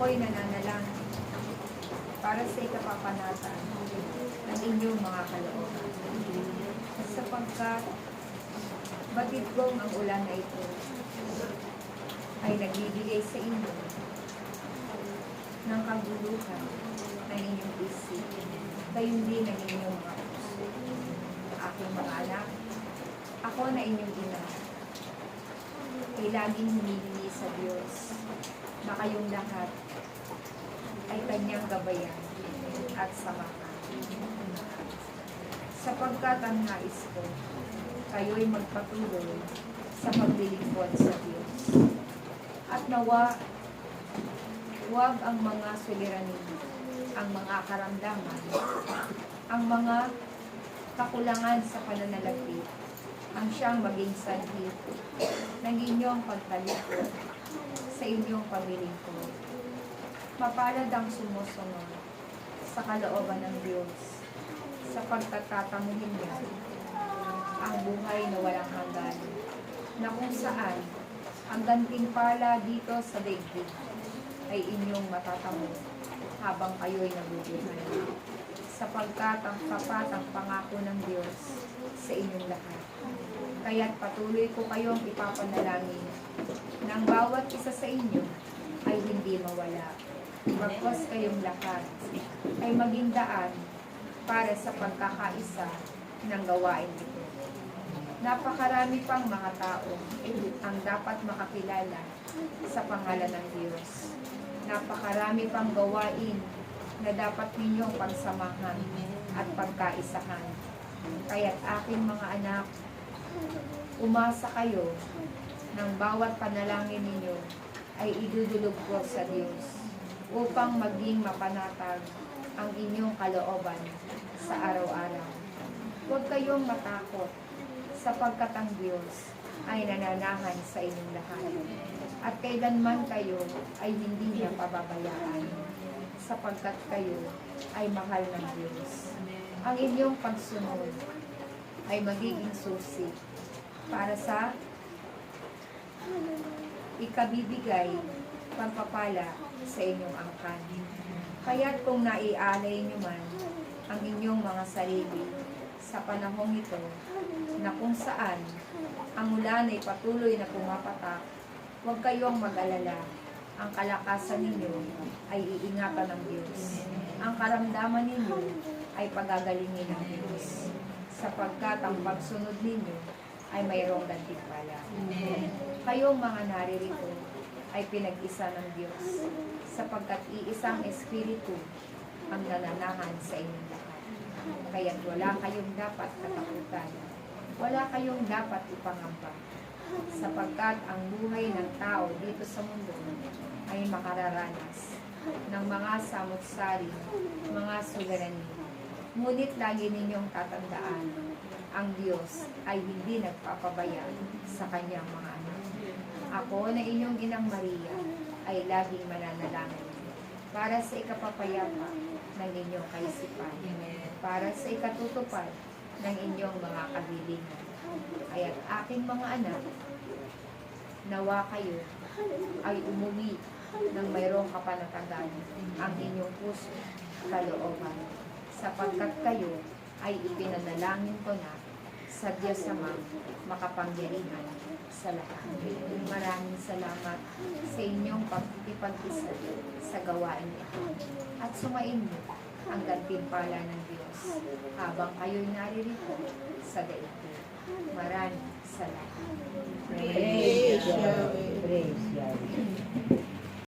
ako'y nananalangin para sa ikapapanatan ng inyong mga kalooban. Sapagkat batid kong ang ulan na ito ay nagbibigay sa inyo ng kaguluhan ng inyong isip, gayon din ng inyong mga puso. Aking mga anak, ako na inyong ina, ay laging humihingi sa Diyos na kayong lahat ay kanyang gabayan at samahan. Sapagkat ang nais ko, kayo'y magpatuloy sa paglilingkod sa Diyos. At nawa, huwag ang mga suliranin, ang mga karamdaman, ang mga kakulangan sa pananalapi, ang siyang maging sanhi ng inyong pagtalikod sa inyong paglilingkod. Mapalad ang sumusunod sa kalooban ng Diyos sa pagtatatamuhin niya ang buhay na walang hanggan, na kung saan ang gantimpala dito sa daigdig ay inyong matatamo habang kayo'y nabubuhay, sapagkat ang tapat ang pangako ng Diyos sa inyong lahat. Kaya't patuloy ko kayong ipapanalangin ng bawat isa sa inyo ay hindi mawala. Bagkus kayong lahat ay maging daan para sa pagkakaisa ng gawain ito. Napakarami pang mga tao ang dapat makakilala sa pangalan ng Diyos. Napakarami pang gawain na dapat ninyong pagsamahan at pagkaisahan. Kaya't aking mga anak, umasa kayo ng bawat panalangin ninyo ay idudulog ko sa Diyos upang maging mapanatag ang inyong kalooban sa araw-araw. Huwag kayong matakot sapagkat ang Diyos ay nananahan sa inyong lahat. At kailanman kayo ay hindi niya pababayaan sapagkat kayo ay mahal ng Diyos. Ang inyong pagsunod ay magiging susi para sa ikabibigay pagpapala sa inyong angkan. Kaya't kung naialay nyo man ang inyong mga sarili sa panahong ito na kung saan ang ulan ay patuloy na pumapatak, huwag kayong mag-alala. Ang kalakasan ninyo ay iingatan ng Diyos. Ang karamdaman ninyo ay pagagalingin ng Diyos, sapagkat ang pagsunod ninyo ay mayroong gantimpala. Kayong mga naririto ay pinag-isa ng Diyos, sapagkat iisang Espiritu ang nananahan sa inyong lahat. Kaya't wala kayong dapat katakutan, wala kayong dapat ipangamba, sapagkat ang buhay ng tao dito sa mundo ay makararanas ng mga samut-sari, mga suliranin. Ngunit lagi ninyong tatandaan, ang Diyos ay hindi nagpapabaya sa kanyang mga anak. Ako na inyong inang Maria ay laging mananalangin para sa ikapapayapa ng inyong kaisipan, para sa ikatutupad ng inyong mga kabilingan. Kaya't aking mga anak, nawa kayo ay umuwi ng mayroong kapanatagan ang inyong puso, kalooban, sapagkat kayo ay ipinanalangin ko na sa Diyos Ama makapangyarihan sa lahat. Maraming salamat sa inyong pag-ipag-isa sa gawain ito. At sumain mo ang gantimpala ng Diyos habang kayo'y naririto sa daigdig. Maraming salamat. Praise Yahweh. Praise Yahweh.